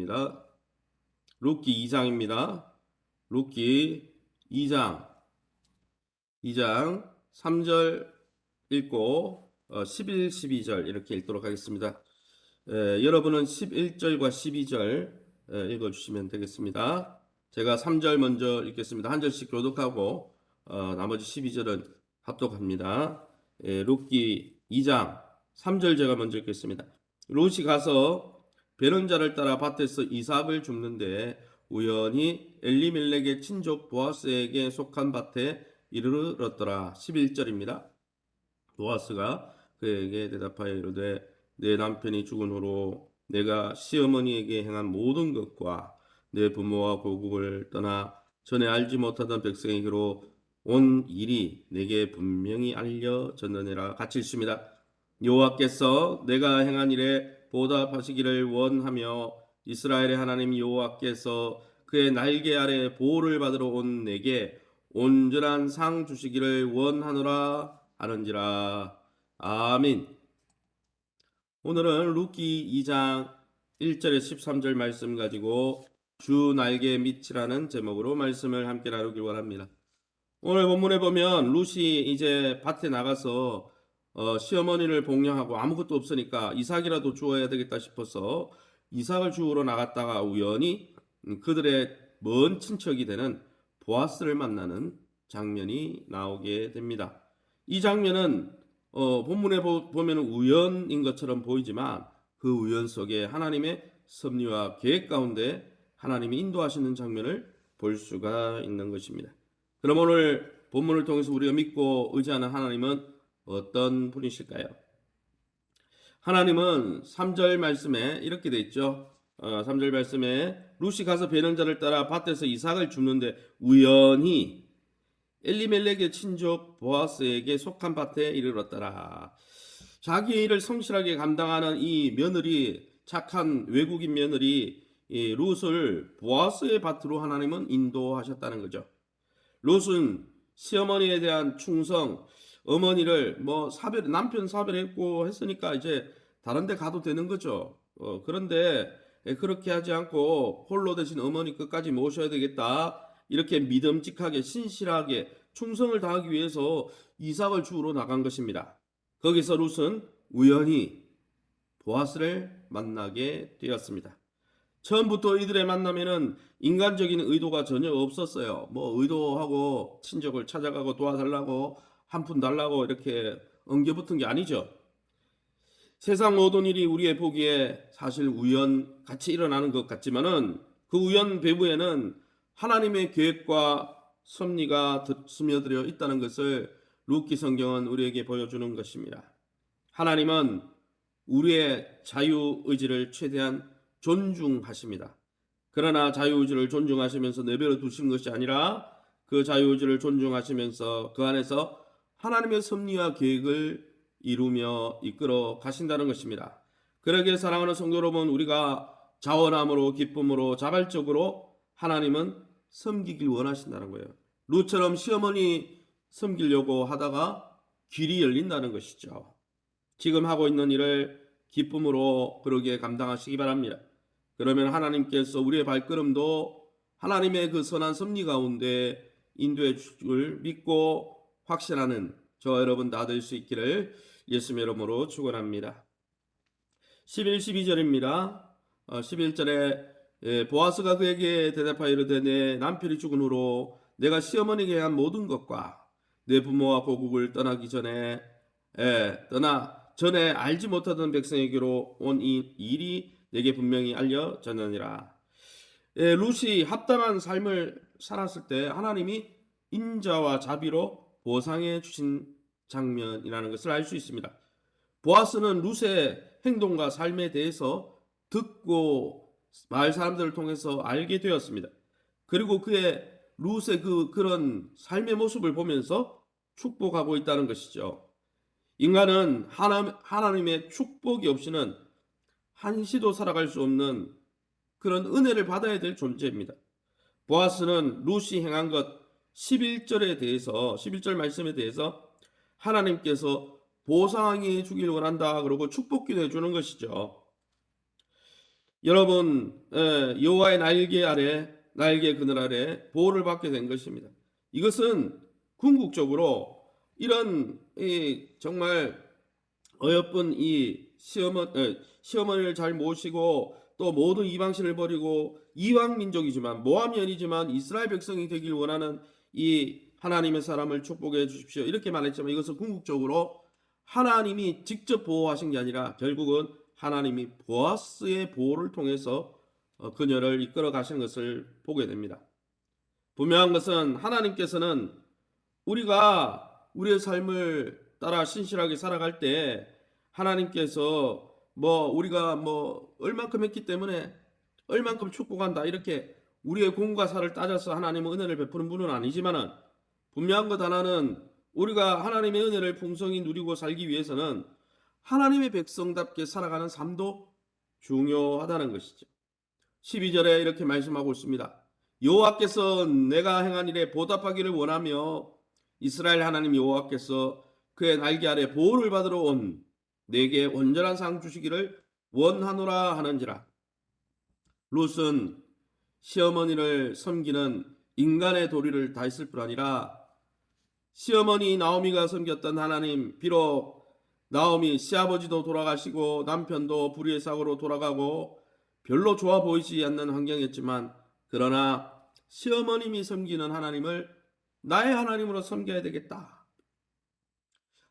겁니다. 룻기 2장입니다. 룻기 2장 3절 읽고 11, 12절 이렇게 읽도록 하겠습니다. 여러분은 11절과 12절 읽어주시면 되겠습니다. 제가 3절 먼저 읽겠습니다. 한 절씩 교독하고 나머지 12절은 합독합니다. 룻기 2장 3절 제가 먼저 읽겠습니다. 룻이 가서 베론자를 따라 밭에서 이삭을 줍는데 우연히 엘리멜렉의 친족 보아스에게 속한 밭에 이르렀더라. 11절입니다. 보아스가 그에게 대답하여 이르되 내 남편이 죽은 후로 내가 시어머니에게 행한 모든 것과 내 부모와 고국을 떠나 전에 알지 못하던 백성에게로 온 일이 내게 분명히 알려졌느니라. 같이 읽습니다. 여호와께서 내가 행한 일에 보답하시기를 원하며 이스라엘의 하나님 여호와께서 그의 날개 아래 보호를 받으러 온 내게 온전한 상 주시기를 원하노라 하는지라. 아멘. 오늘은 룻기 2장 1절에 13절 말씀 가지고 주 날개 밑이라는 제목으로 말씀을 함께 나누길 원합니다. 오늘 본문에 보면 룻이 이제 밭에 나가서 시어머니를 복령하고 아무것도 없으니까 이삭이라도 주어야 되겠다 싶어서 이삭을 주우러 나갔다가 우연히 그들의 먼 친척이 되는 보아스를 만나는 장면이 나오게 됩니다. 이 장면은 본문에 보면 우연인 것처럼 보이지만 그 우연 속에 하나님의 섭리와 계획 가운데 하나님이 인도하시는 장면을 볼 수가 있는 것입니다. 그럼 오늘 본문을 통해서 우리가 믿고 의지하는 하나님은 어떤 분이실까요? 하나님은 3절 말씀에 이렇게 돼 있죠. 3절 말씀에 룻이 가서 베론자를 따라 밭에서 이삭을 줍는데 우연히 엘리멜렉의 친족 보아스에게 속한 밭에 이르렀더라. 자기의 일을 성실하게 감당하는 이 며느리, 착한 외국인 며느리 이 룻을 보아스의 밭으로 하나님은 인도하셨다는 거죠. 룻은 시어머니에 대한 충성, 어머니를 남편 사별했고 했으니까 이제 다른 데 가도 되는 거죠. 그런데 그렇게 하지 않고 홀로 되신 어머니 끝까지 모셔야 되겠다. 이렇게 믿음직하게 신실하게 충성을 다하기 위해서 이삭을 주우러 나간 것입니다. 거기서 룻은 우연히 보아스를 만나게 되었습니다. 처음부터 이들의 만남에는 인간적인 의도가 전혀 없었어요. 의도하고 친족을 찾아가고 도와달라고 한 푼 달라고 이렇게 엉겨붙은 게 아니죠. 세상 모든 일이 우리의 보기에 사실 우연 같이 일어나는 것 같지만은 그 우연 배후에는 하나님의 계획과 섭리가 스며들어 있다는 것을 룻기 성경은 우리에게 보여주는 것입니다. 하나님은 우리의 자유의지를 최대한 존중하십니다. 그러나 자유의지를 존중하시면서 내버려 두신 것이 아니라 그 자유의지를 존중하시면서 그 안에서 하나님의 섭리와 계획을 이루며 이끌어 가신다는 것입니다. 그러기에 사랑하는 성도 여러분, 우리가 자원함으로 기쁨으로 자발적으로 하나님은 섬기길 원하신다는 거예요. 룻처럼 시어머니 섬기려고 하다가 길이 열린다는 것이죠. 지금 하고 있는 일을 기쁨으로 그러기에 감당하시기 바랍니다. 그러면 하나님께서 우리의 발걸음도 하나님의 그 선한 섭리 가운데 인도해 줄 믿고 확신하는 저와 여러분 다 될 수 있기를 예수님의 이름으로 축원합니다. 11, 12절입니다. 11절에 보아스가 그에게 대답하여 이르되 내 남편이 죽은 후로 내가 시어머니에게 한 모든 것과 내 부모와 고국을 떠나기 전에 전에 알지 못하던 백성에게로 온 이 일이 내게 분명히 알려졌느니라. 룻이 합당한 삶을 살았을 때 하나님이 인자와 자비로 보상해 주신 장면이라는 것을 알 수 있습니다. 보아스는 룻의 행동과 삶에 대해서 듣고 마을 사람들을 통해서 알게 되었습니다. 그리고 그의 룻의 그런 삶의 모습을 보면서 축복하고 있다는 것이죠. 인간은 하나님의 축복이 없이는 한시도 살아갈 수 없는 그런 은혜를 받아야 될 존재입니다. 보아스는 룻이 행한 것 11절 말씀에 대해서 하나님께서 보상해 주길 원한다 그러고 축복기도 해주는 것이죠. 여러분 여호와의 날개 그늘 아래 보호를 받게 된 것입니다. 이것은 궁극적으로 이런 정말 어여쁜 이 시어머니를 잘 모시고 또 모든 이방신을 버리고 이방 민족이지만 모함연이지만 이스라엘 백성이 되길 원하는 이 하나님의 사람을 축복해 주십시오. 이렇게 말했지만 이것은 궁극적으로 하나님이 직접 보호하신 게 아니라 결국은 하나님이 보아스의 보호를 통해서 그녀를 이끌어 가시는 것을 보게 됩니다. 분명한 것은 하나님께서는 우리가 우리의 삶을 따라 신실하게 살아갈 때 하나님께서 우리가 얼만큼 했기 때문에 얼만큼 축복한다 이렇게 우리의 공과 사를 따져서 하나님의 은혜를 베푸는 분은 아니지만은 분명한 것 하나는 우리가 하나님의 은혜를 풍성히 누리고 살기 위해서는 하나님의 백성답게 살아가는 삶도 중요하다는 것이죠. 12절에 이렇게 말씀하고 있습니다. 여호와께서 내가 행한 일에 보답하기를 원하며 이스라엘 하나님 여호와께서 그의 날개 아래 보호를 받으러 온 내게 온전한 상 주시기를 원하노라 하는지라. 룻은 시어머니를 섬기는 인간의 도리를 다했을 뿐 아니라 시어머니 나오미가 섬겼던 하나님, 비록 나오미 시아버지도 돌아가시고 남편도 불의의 사고로 돌아가고 별로 좋아 보이지 않는 환경이었지만 그러나 시어머님이 섬기는 하나님을 나의 하나님으로 섬겨야 되겠다.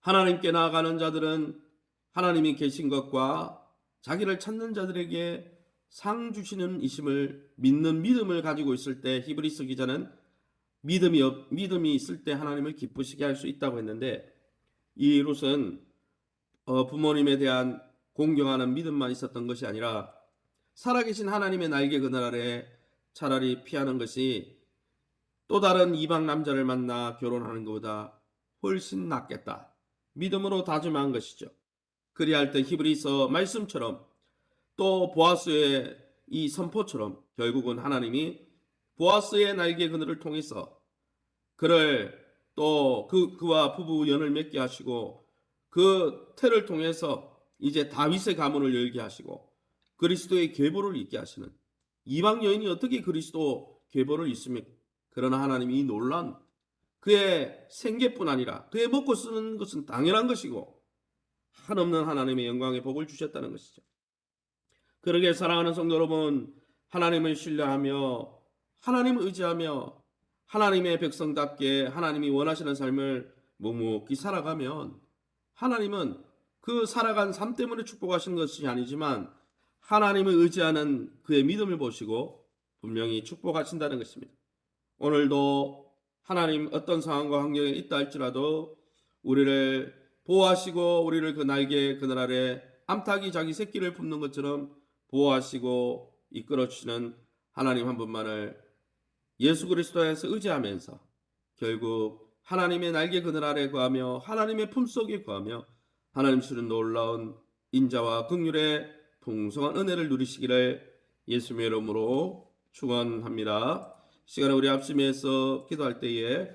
하나님께 나아가는 자들은 하나님이 계신 것과 자기를 찾는 자들에게 상 주시는 이심을 믿는 믿음을 가지고 있을 때 히브리서 기자는 믿음이 있을 때 하나님을 기쁘시게 할 수 있다고 했는데 이 룻은 부모님에 대한 공경하는 믿음만 있었던 것이 아니라 살아계신 하나님의 날개 그늘 아래 차라리 피하는 것이 또 다른 이방 남자를 만나 결혼하는 것보다 훨씬 낫겠다. 믿음으로 다짐한 것이죠. 그리할 때 히브리서 말씀처럼 또 보아스의 이 선포처럼 결국은 하나님이 보아스의 날개 그늘을 통해서 그를 또 그와 부부 연을 맺게 하시고 그 태를 통해서 이제 다윗의 가문을 열게 하시고 그리스도의 계보를 잇게 하시는 이방 여인이 어떻게 그리스도 계보를 잇습니까? 그러나 하나님이 이 놀란 그의 생계뿐 아니라 그의 먹고 쓰는 것은 당연한 것이고 한없는 하나님의 영광의 복을 주셨다는 것이죠. 그러게 사랑하는 성도 여러분, 하나님을 신뢰하며 하나님을 의지하며 하나님의 백성답게 하나님이 원하시는 삶을 묵묵히 살아가면 하나님은 그 살아간 삶 때문에 축복하신 것이 아니지만 하나님을 의지하는 그의 믿음을 보시고 분명히 축복하신다는 것입니다. 오늘도 하나님 어떤 상황과 환경에 있다 할지라도 우리를 보호하시고 우리를 그 날개 그늘 아래 암탉이 자기 새끼를 품는 것처럼 보호하시고 이끌어 주시는 하나님 한 분만을 예수 그리스도에서 의지하면서 결국 하나님의 날개 그늘 아래 거하며 하나님의 품속에 거하며 하나님 주는 놀라운 인자와 긍휼의 풍성한 은혜를 누리시기를 예수님의 이름으로 축원합니다. 시간에 우리 합심해서 기도할 때에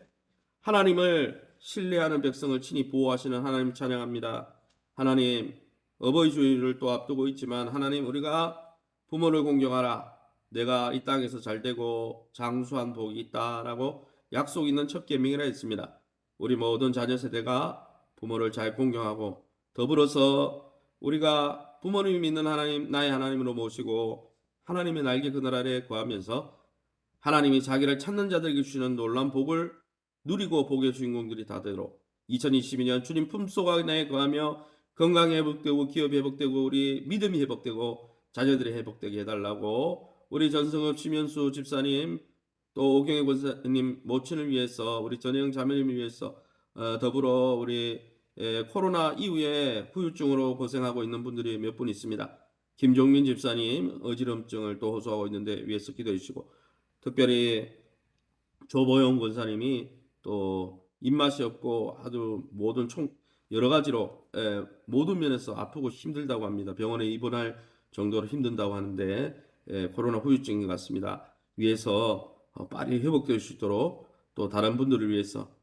하나님을 신뢰하는 백성을 친히 보호하시는 하나님 찬양합니다. 하나님 어버이 주일을 또 앞두고 있지만 하나님 우리가 부모를 공경하라. 내가 이 땅에서 잘되고 장수한 복이 있다라고 약속 있는 첫 계명이라 했습니다. 우리 모든 자녀 세대가 부모를 잘 공경하고 더불어서 우리가 부모님이 믿는 하나님 나의 하나님으로 모시고 하나님의 날개 그늘 아래 거하면서 하나님이 자기를 찾는 자들에게 주시는 놀라운 복을 누리고 복의 주인공들이 다 되도록 2022년 주님 품속 안에 거하며 건강이 회복되고 기업이 회복되고 우리 믿음이 회복되고 자녀들이 회복되게 해달라고 우리 전성업 심현수 집사님 또 오경혜 권사님 모친을 위해서 우리 전혜영 자매님을 위해서 더불어 우리 코로나 이후에 후유증으로 고생하고 있는 분들이 몇 분 있습니다. 김종민 집사님 어지럼증을 또 호소하고 있는데 위해서 기도해 주시고 특별히 조보영 권사님이 또 입맛이 없고 아주 모든 여러 가지로 모든 면에서 아프고 힘들다고 합니다. 병원에 입원할 정도로 힘든다고 하는데 코로나 후유증인 것 같습니다. 위해서 빨리 회복될 수 있도록 또 다른 분들을 위해서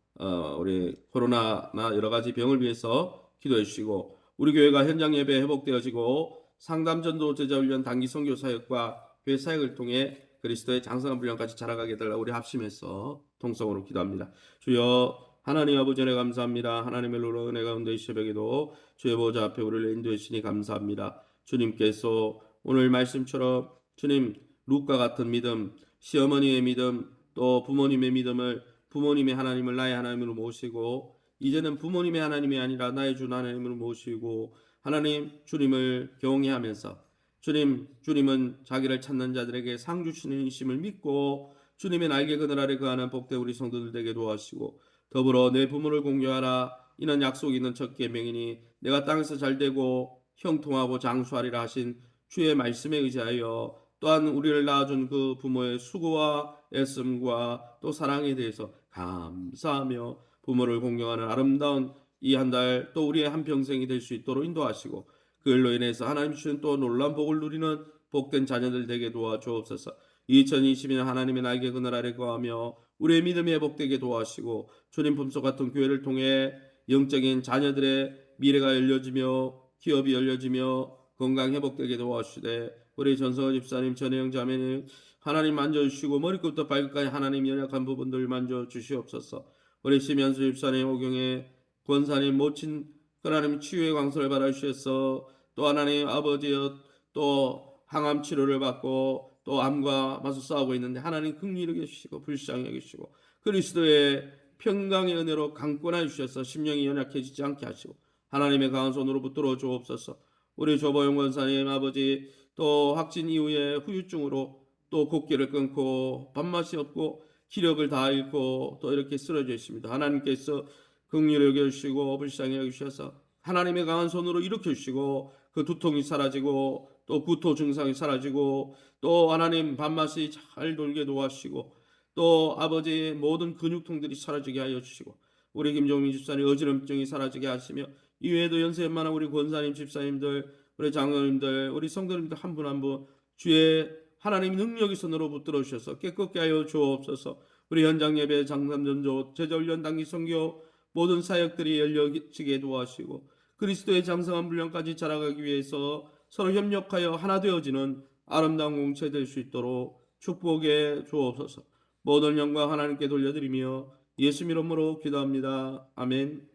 우리 코로나나 여러 가지 병을 위해서 기도해 주시고 우리 교회가 현장 예배 회복되어지고 상담전도 제자훈련 단기 선교 사역과 교회 사역을 통해 그리스도의 장성한 분량까지 자라가게 해달라 우리 합심해서 통성으로 기도합니다. 주여 하나님 아버지 은혜 감사합니다. 하나님의 놀라운 은혜 가운데 이 새벽에도 주의 보좌 앞에 우리를 인도해 주시니 감사합니다. 주님께서 오늘 말씀처럼 주님 룻과 같은 믿음, 시어머니의 믿음, 또 부모님의 믿음을 부모님의 하나님을 나의 하나님으로 모시고 이제는 부모님의 하나님이 아니라 나의 주 하나님으로 모시고 하나님 주님을 경외하면서 주님은 자기를 찾는 자들에게 상 주시는 이심을 믿고 주님의 날개 그늘 아래 거하는 복된 우리 성도들 되게 도와주시고 더불어 내 부모를 공경하라 이는 약속 있는 첫 계명이니 내가 땅에서 잘되고 형통하고 장수하리라 하신 주의 말씀에 의지하여 또한 우리를 낳아준 그 부모의 수고와 애씀과 또 사랑에 대해서 감사하며 부모를 공경하는 아름다운 이 한 달 또 우리의 한평생이 될 수 있도록 인도하시고 그 일로 인해서 하나님 주신 또 놀라운 복을 누리는 복된 자녀들 되게 도와주옵소서. 2020년 하나님의 날개 그늘 아래 거하며 우리의 믿음이 회복되게 도와주시고 주님 품속 같은 교회를 통해 영적인 자녀들의 미래가 열려지며 기업이 열려지며 건강 회복되게 도와주시되 우리 전성호 집사님 전혜영 자매님 하나님 만져주시고 머리끝부터 발끝까지 하나님 연약한 부분들 만져주시옵소서. 우리 심현수 집사님 오경의 권사님 모친 하나님 치유의 광선을 받아주셔서 또 하나님 아버지여 또 항암 치료를 받고 또 암과 맞서 싸우고 있는데 하나님 긍휼히 여기시고 불쌍히 여기시고 그리스도의 평강의 은혜로 강권하여 주셔서 심령이 연약해지지 않게 하시고 하나님의 강한 손으로 붙들어 주옵소서. 우리 조보영 권사님 아버지 또 확진 이후에 후유증으로 또 곡기를 끊고 밥맛이 없고 기력을 다 잃고 또 이렇게 쓰러져 있습니다. 하나님께서 긍휼히 여겨주시고 불쌍히 여기셔서 하나님의 강한 손으로 일으켜주시고 그 두통이 사라지고 또 구토 증상이 사라지고 또 하나님 밥맛이 잘 돌게 도와주시고 또 아버지의 모든 근육통들이 사라지게 하여 주시고 우리 김종민 집사님 어지럼증이 사라지게 하시며 이외에도 연세만한 우리 권사님 집사님들 우리 장로님들 우리 성도님들 한 분 한 분 주의 하나님 능력의 손으로 붙들어 주셔서 깨끗게 하여 주옵소서. 우리 현장 예배 장삼전조 제자훈련 단기 선교 모든 사역들이 열려지게 도와주시고 그리스도의 장성한 분량까지 자라가기 위해서 서로 협력하여 하나 되어지는 아름다운 공체 될 수 있도록 축복해 주옵소서. 모든 영광 하나님께 돌려드리며 예수 이름으로 기도합니다. 아멘.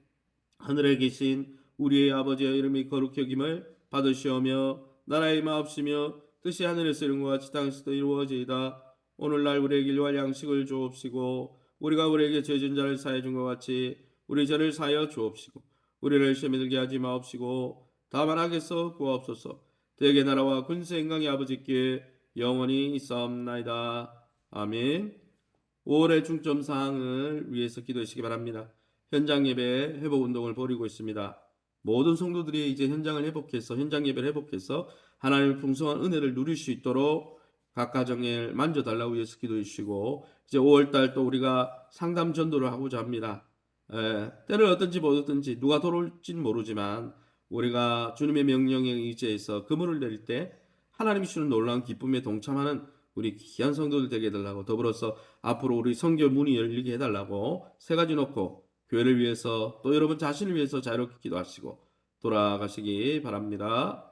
하늘에 계신 우리의 아버지의 이름이 거룩히 여김을 받으시오며 나라의 마옵시며 뜻이 하늘에서 이룬 것 같이 땅에서도 이루어지이다. 오늘날 우리에게 일용할 양식을 주옵시고 우리가 우리에게 죄진 자를 사해 준 것 같이 우리 죄를 사하여 주옵시고 우리를 시험에 들게 하지 마옵시고 다만 악에서 구하옵소서. 대개 나라와 군세 영광이 아버지께 영원히 있사옵나이다. 아멘. 5월의 중점 사항을 위해서 기도하시기 바랍니다. 현장 예배 회복 운동을 벌이고 있습니다. 모든 성도들이 이제 현장을 회복해서 현장 예배를 회복해서 하나님의 풍성한 은혜를 누릴 수 있도록 각 가정에 만져달라고 위해서 기도해 주시고 이제 5월달 또 우리가 상담 전도를 하고자 합니다. 때를 어떤지 못 어떤지 누가 돌아올지는 모르지만 우리가 주님의 명령에 의지해서 그물을 내릴 때 하나님이 주는 놀라운 기쁨에 동참하는 우리 귀한 성도들 되게 해달라고 더불어서 앞으로 우리 선교 문이 열리게 해달라고 세 가지 놓고 교회를 위해서 또 여러분 자신을 위해서 자유롭게 기도하시고 돌아가시기 바랍니다.